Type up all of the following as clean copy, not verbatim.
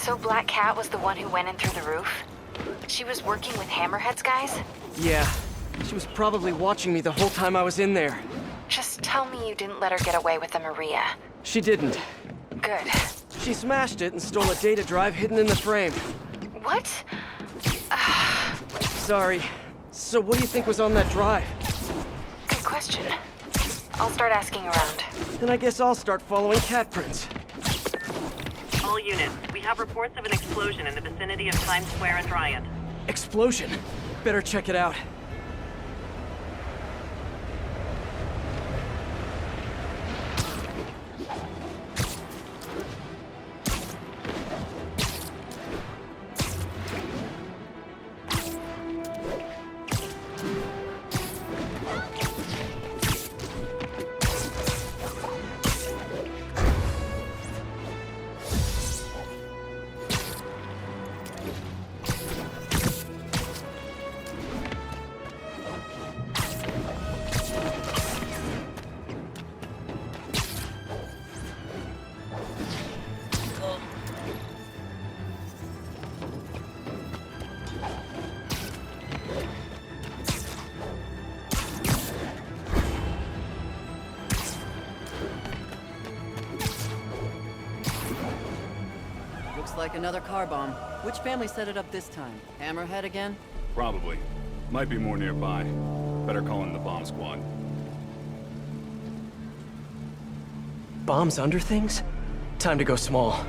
So Black Cat was the one who went in through the roof? She was working with Hammerhead's guys? Yeah. She was probably watching me the whole time I was in there. Just tell me you didn't let her get away with the Maria. She didn't. Good. She smashed it and stole a data drive hidden in the frame. What? Sorry. So what do you think was on that drive? Good question. I'll start asking around. Then I guess I'll start following cat prints. All units, we have reports of an explosion in the vicinity of Times Square and Bryant. Explosion. Better check it out. Like another car bomb. Which family set it up this time? Hammerhead again? Probably. Might be more nearby. Better call in the bomb squad. Bombs under things? Time to go small.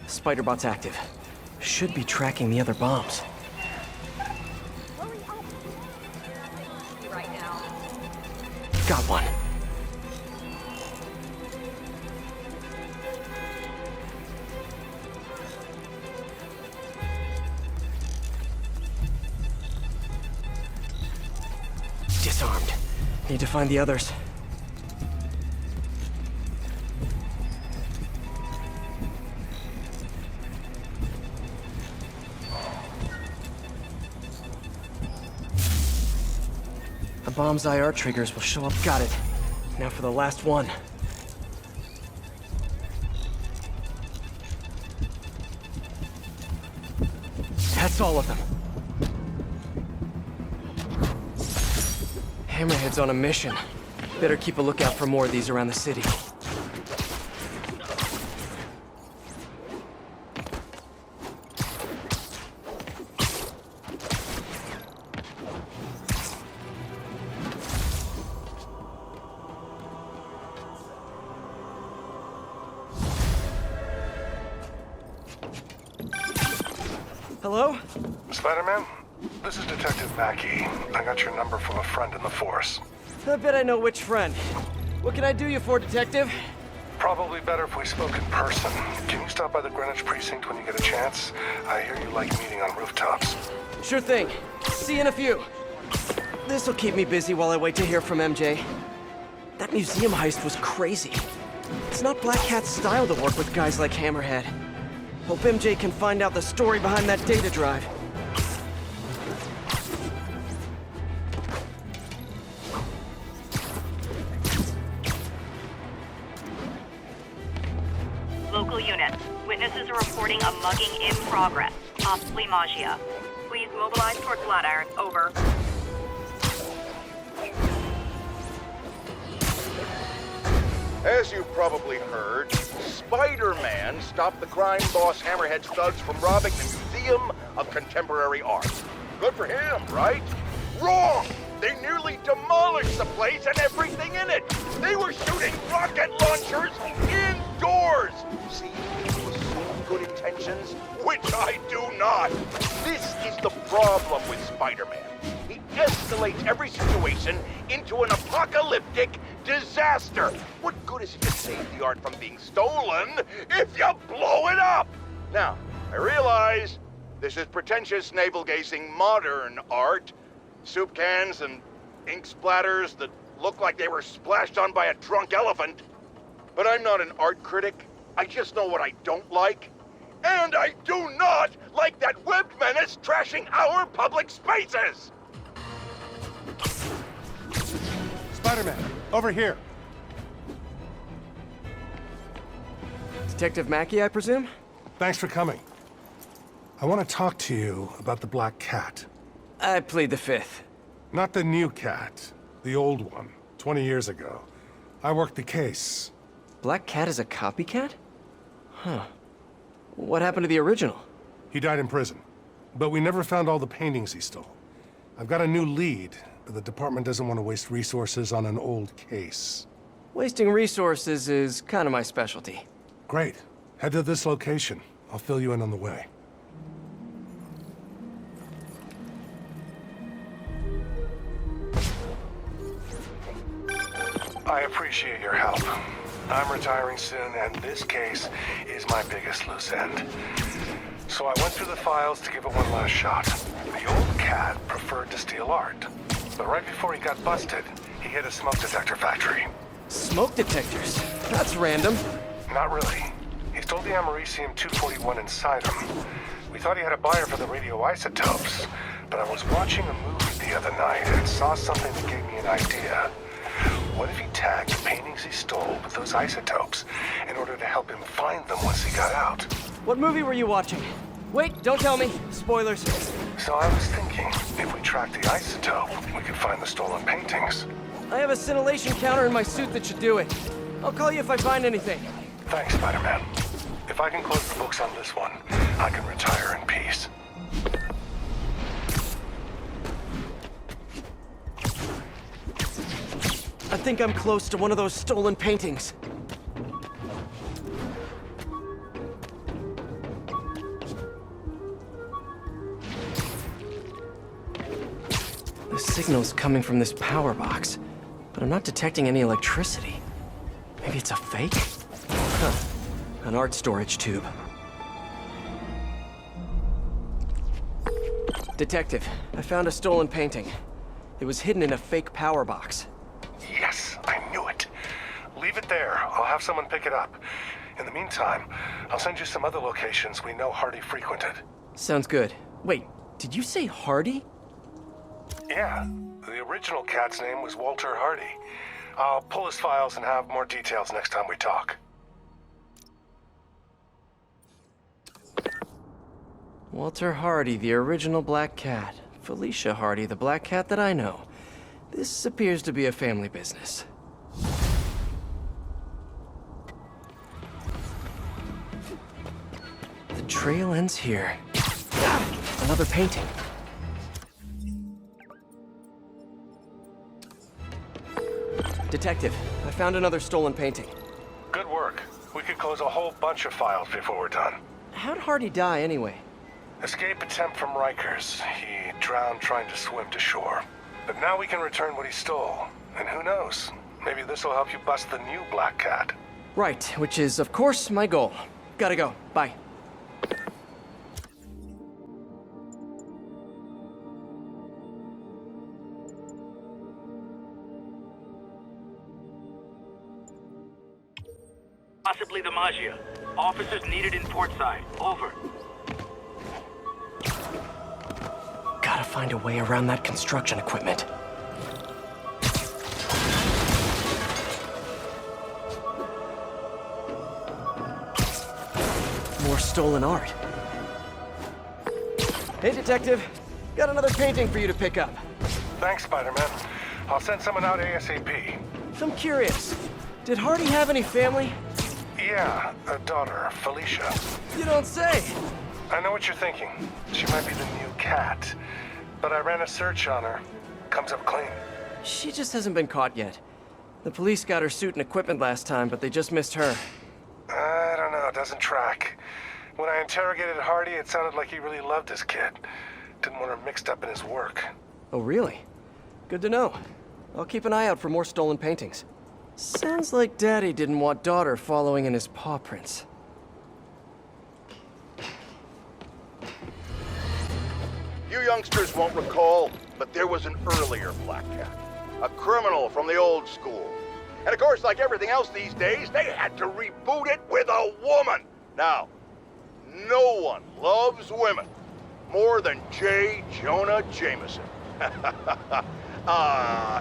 Spiderbot's active. Should be tracking the other bombs. Got one. Disarmed. Need to find the others. The bomb's IR triggers will show up. Got it. Now for the last one. That's all of them. Hammerhead's on a mission. Better keep a lookout for more of these around the city. Hello? Spider-Man? This is Detective Mackey. I got your number from a friend in the force. I bet I know which friend. What can I do you for, Detective? Probably better if we spoke in person. Can you stop by the Greenwich precinct when you get a chance? I hear you like meeting on rooftops. Sure thing. See you in a few. This'll keep me busy while I wait to hear from MJ. That museum heist was crazy. It's not Black Cat's style to work with guys like Hammerhead. Hope MJ can find out the story behind that data drive. Local units, witnesses are reporting a mugging in progress, possibly Maggia. Please mobilize towards Flatiron. Over. As you've probably heard, Spider-Man stopped the crime boss Hammerhead's thugs from robbing the Museum of Contemporary Art. Good for him, right? Wrong! They nearly demolished the place and everything in it! They were shooting rocket launchers indoors! See, people assume good intentions, which I do not. This is the problem with Spider-Man. He escalates every situation into an apocalyptic disaster. What good is it to save the art from being stolen if you blow it up? Now, I realize this is pretentious, navel-gazing modern art. Soup cans and ink splatters that look like they were splashed on by a drunk elephant. But I'm not an art critic. I just know what I don't like. And I do not like that webbed menace trashing our public spaces! Spider-Man, over here. Detective Mackey, I presume? Thanks for coming. I want to talk to you about the Black Cat. I plead the fifth. Not the new cat, the old one, 20 years ago. I worked the case. Black Cat is a copycat? Huh. What happened to the original? He died in prison, but we never found all the paintings he stole. I've got a new lead, but the department doesn't want to waste resources on an old case. Wasting resources is kind of my specialty. Great. Head to this location. I'll fill you in on the way. I appreciate your help. I'm retiring soon, and this case is my biggest loose end. So I went through the files to give it one last shot. The old cat preferred to steal art. But right before he got busted, he hit a smoke detector factory. Smoke detectors? That's random. Not really. He stole the Americium-241 inside him. We thought he had a buyer for the radioisotopes, but I was watching a movie the other night and saw something that gave me an idea. What if he tagged the paintings he stole with those isotopes in order to help him find them once he got out? What movie were you watching? Wait, don't tell me. Spoilers. So I was thinking, if we track the isotope, we could find the stolen paintings. I have a scintillation counter in my suit that should do it. I'll call you if I find anything. Thanks, Spider-Man. If I can close the books on this one, I can retire in peace. I think I'm close to one of those stolen paintings. The signal's coming from this power box, but I'm not detecting any electricity. Maybe it's a fake? Huh. An art storage tube. Detective, I found a stolen painting. It was hidden in a fake power box. Yes, I knew it. Leave it there. I'll have someone pick it up. In the meantime, I'll send you some other locations we know Hardy frequented. Sounds good. Wait, did you say Hardy? Yeah, the original cat's name was Walter Hardy. I'll pull his files and have more details next time we talk. Walter Hardy, the original Black Cat. Felicia Hardy, the Black Cat that I know. This appears to be a family business. The trail ends here. Ah, another painting. Detective, I found another stolen painting. Good work. We could close a whole bunch of files before we're done. How'd Hardy die anyway? Escape attempt from Rikers. He drowned trying to swim to shore. But now we can return what he stole. And who knows? Maybe this will help you bust the new Black Cat. Right, which is, of course, my goal. Gotta go. Bye. Possibly the Maggia. Officers needed in Portside. Over. Gotta find a way around that construction equipment. More stolen art. Hey, Detective. Got another painting for you to pick up. Thanks, Spider-Man. I'll send someone out ASAP. I'm curious. Did Hardy have any family? Yeah, a daughter, Felicia. You don't say. I know what you're thinking. She might be the new cat. But I ran a search on her. Comes up clean. She just hasn't been caught yet. The police got her suit and equipment last time, but they just missed her. I don't know, it doesn't track. When I interrogated Hardy, it sounded like he really loved his kid. Didn't want her mixed up in his work. Oh, really? Good to know. I'll keep an eye out for more stolen paintings. Sounds like Daddy didn't want daughter following in his paw prints. You youngsters won't recall, but there was an earlier Black Cat. A criminal from the old school. And of course, like everything else these days, they had to reboot it with a woman. Now, no one loves women more than J. Jonah Jameson.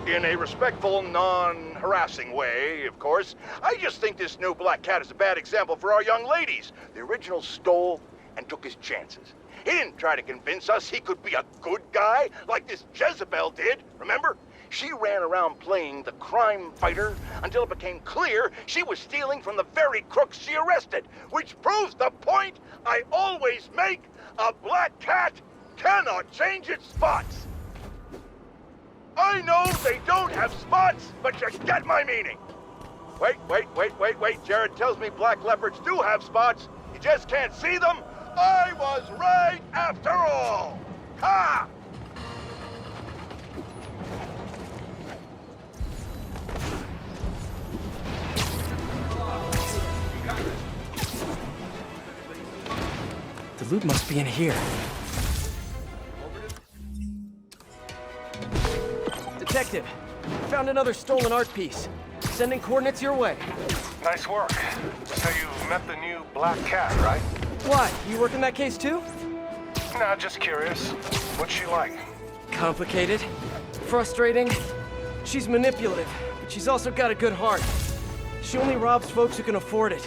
In a respectful, non-harassing way, of course. I just think this new black cat is a bad example for our young ladies. The original stole and took his chances. He didn't try to convince us he could be a good guy like this Jezebel did, remember? She ran around playing the crime fighter until it became clear she was stealing from the very crooks she arrested, which proves the point I always make: a black cat cannot change its spots. I know they don't have spots, but you get my meaning. Wait. Jared tells me black leopards do have spots. You just can't see them. I was right after all. Ha! The loot must be in here. Detective, found another stolen art piece. Sending coordinates your way. Nice work. So you've met the new black cat, right? Why? You working that case too? Nah, just curious. What's she like? Complicated. Frustrating. She's manipulative, but she's also got a good heart. She only robs folks who can afford it,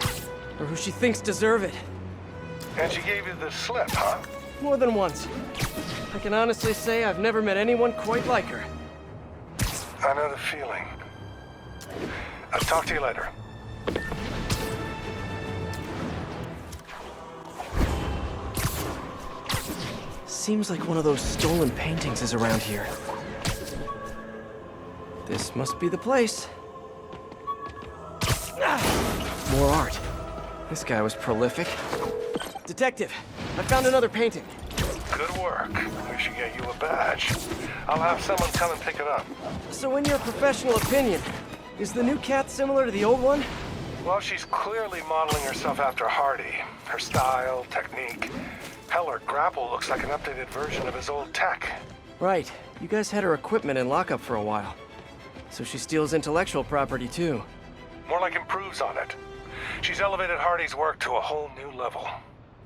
or who she thinks deserve it. And she gave you the slip, huh? More than once. I can honestly say I've never met anyone quite like her. I know the feeling. I'll talk to you later. Seems like one of those stolen paintings is around here. This must be the place. Ah, more art. This guy was prolific. Detective, I found another painting. Good work. We should get you a badge. I'll have someone come and pick it up. So in your professional opinion, is the new cat similar to the old one? Well, she's clearly modeling herself after Hardy. Her style, technique. Hell, her grapple looks like an updated version of his old tech. Right. You guys had her equipment in lockup for a while. So she steals intellectual property too. More like improves on it. She's elevated Hardy's work to a whole new level.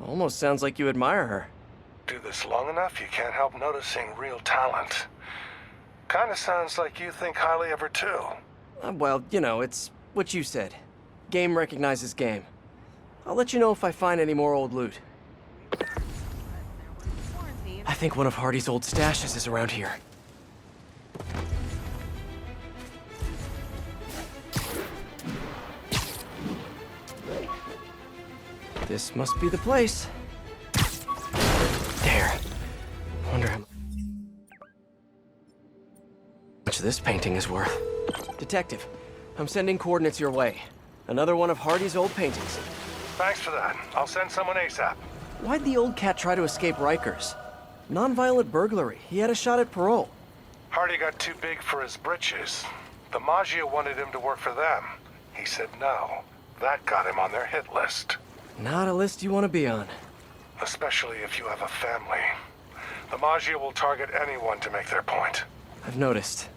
Almost sounds like you admire her. Do this long enough, you can't help noticing real talent. Kinda sounds like you think highly of her too. Well, you know, it's what you said. Game recognizes game. I'll let you know if I find any more old loot. I think one of Hardy's old stashes is around here. This must be the place. There. Wonder how much this painting is worth. Detective, I'm sending coordinates your way. Another one of Hardy's old paintings. Thanks for that. I'll send someone ASAP. Why'd the old cat try to escape Rikers? Non-violent burglary. He had a shot at parole. Hardy got too big for his britches. The Maggia wanted him to work for them. He said no. That got him on their hit list. Not a list you want to be on. Especially if you have a family. The Maggia will target anyone to make their point. I've noticed.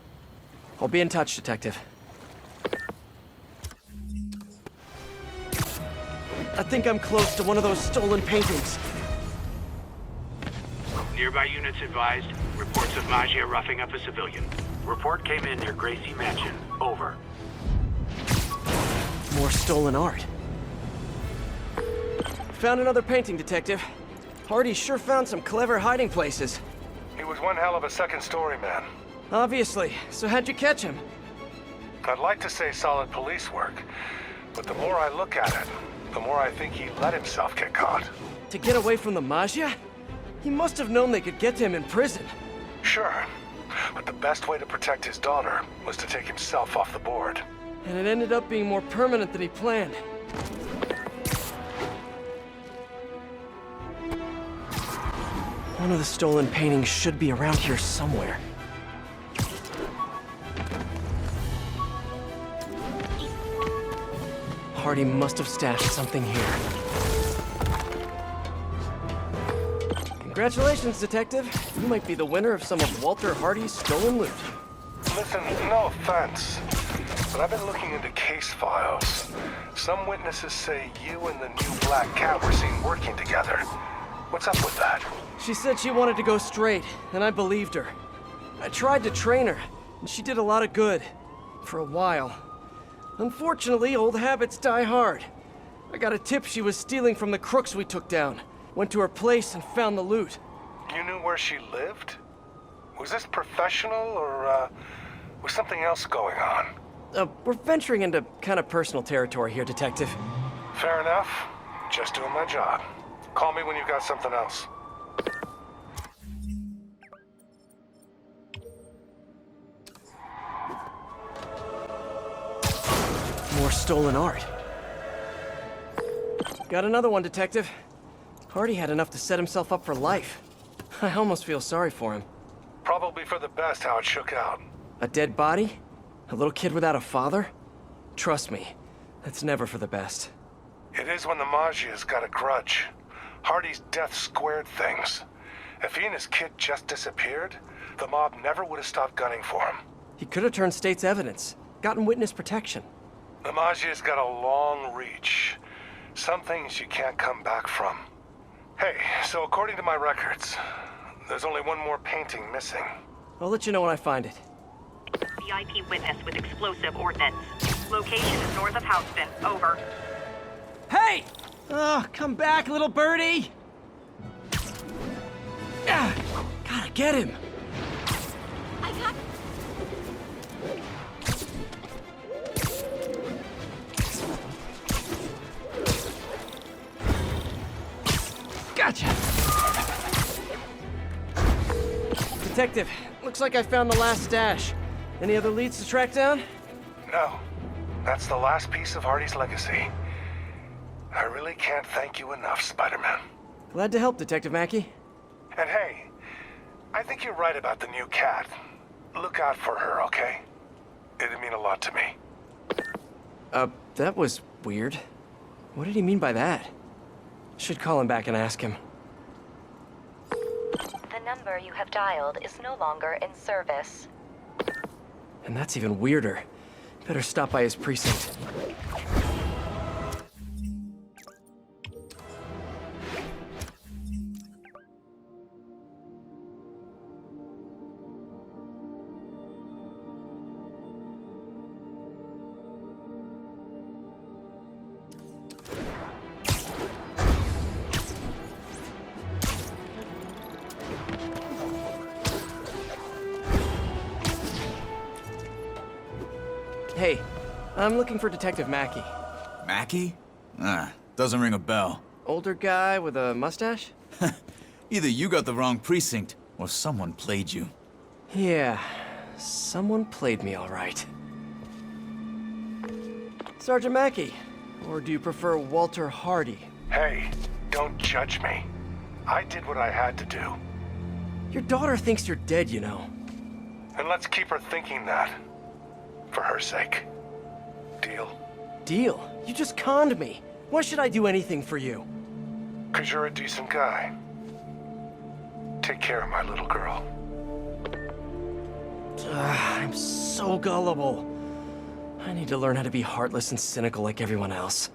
I'll be in touch, Detective. I think I'm close to one of those stolen paintings. Nearby units advised. Reports of Maggia roughing up a civilian. Report came in near Gracie Mansion. Over. More stolen art. Found another painting, Detective. Hardy sure found some clever hiding places. He was one hell of a second-story man. Obviously. So how'd you catch him? I'd like to say solid police work, but the more I look at it, the more I think he let himself get caught. To get away from the Maggia? He must have known they could get to him in prison. Sure, but the best way to protect his daughter was to take himself off the board. And it ended up being more permanent than he planned. One of the stolen paintings should be around here somewhere. Hardy must have stashed something here. Congratulations, Detective. You might be the winner of some of Walter Hardy's stolen loot. Listen, no offense, but I've been looking into case files. Some witnesses say you and the new Black Cat were seen working together. What's up with that? She said she wanted to go straight, and I believed her. I tried to train her, and she did a lot of good. For a while. Unfortunately, old habits die hard. I got a tip she was stealing from the crooks we took down. Went to her place and found the loot. You knew where she lived? Was this professional, or, was something else going on? We're venturing into kind of personal territory here, Detective. Fair enough. Just doing my job. Call me when you've got something else. More stolen art. Got another one, Detective. Hardy had enough to set himself up for life. I almost feel sorry for him. Probably for the best how it shook out. A dead body? A little kid without a father? Trust me, that's never for the best. It is when the Maggia's got a grudge. Hardy's death squared things. If he and his kid just disappeared, the mob never would have stopped gunning for him. He could have turned state's evidence, gotten witness protection. The Maggia's got a long reach. Some things you can't come back from. Hey, so according to my records, there's only one more painting missing. I'll let you know when I find it. VIP witness with explosive ordnance. Location is north of Houston. Over. Hey! Oh, come back, little birdie! Ah, gotta get him! I got... Gotcha! Detective, looks like I found the last stash. Any other leads to track down? No. That's the last piece of Hardy's legacy. I really can't thank you enough, Spider-Man. Glad to help, Detective Mackey. And hey, I think you're right about the new cat. Look out for her, okay? It'd mean a lot to me. That was weird. What did he mean by that? Should call him back and ask him. The number you have dialed is no longer in service. And that's even weirder. Better stop by his precinct. Hey, I'm looking for Detective Mackey. Mackey? Doesn't ring a bell. Older guy with a mustache? Either you got the wrong precinct, or someone played you. Yeah, someone played me all right. Sergeant Mackey, or do you prefer Walter Hardy? Hey, don't judge me. I did what I had to do. Your daughter thinks you're dead, you know. And let's keep her thinking that. For her sake. Deal? Deal? You just conned me. Why should I do anything for you? 'Cause you're a decent guy. Take care of my little girl. I'm so gullible. I need to learn how to be heartless and cynical like everyone else.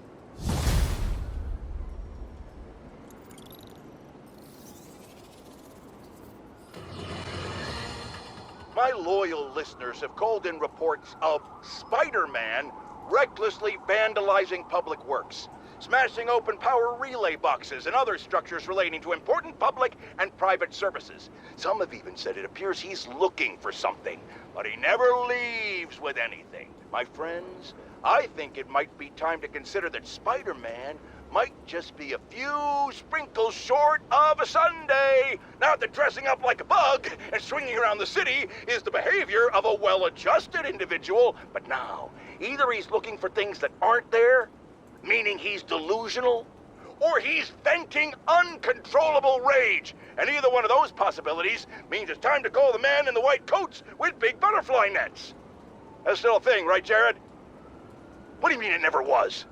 My loyal listeners have called in reports of Spider-Man recklessly vandalizing public works, smashing open power relay boxes and other structures relating to important public and private services. Some have even said it appears he's looking for something, but he never leaves with anything. My friends, I think it might be time to consider that Spider-Man might just be a few sprinkles short of a Sunday. Not that dressing up like a bug and swinging around the city is the behavior of a well-adjusted individual, but now, either he's looking for things that aren't there, meaning he's delusional, or he's venting uncontrollable rage. And either one of those possibilities means it's time to call the man in the white coats with big butterfly nets. That's still a thing, right, Jared? What do you mean it never was?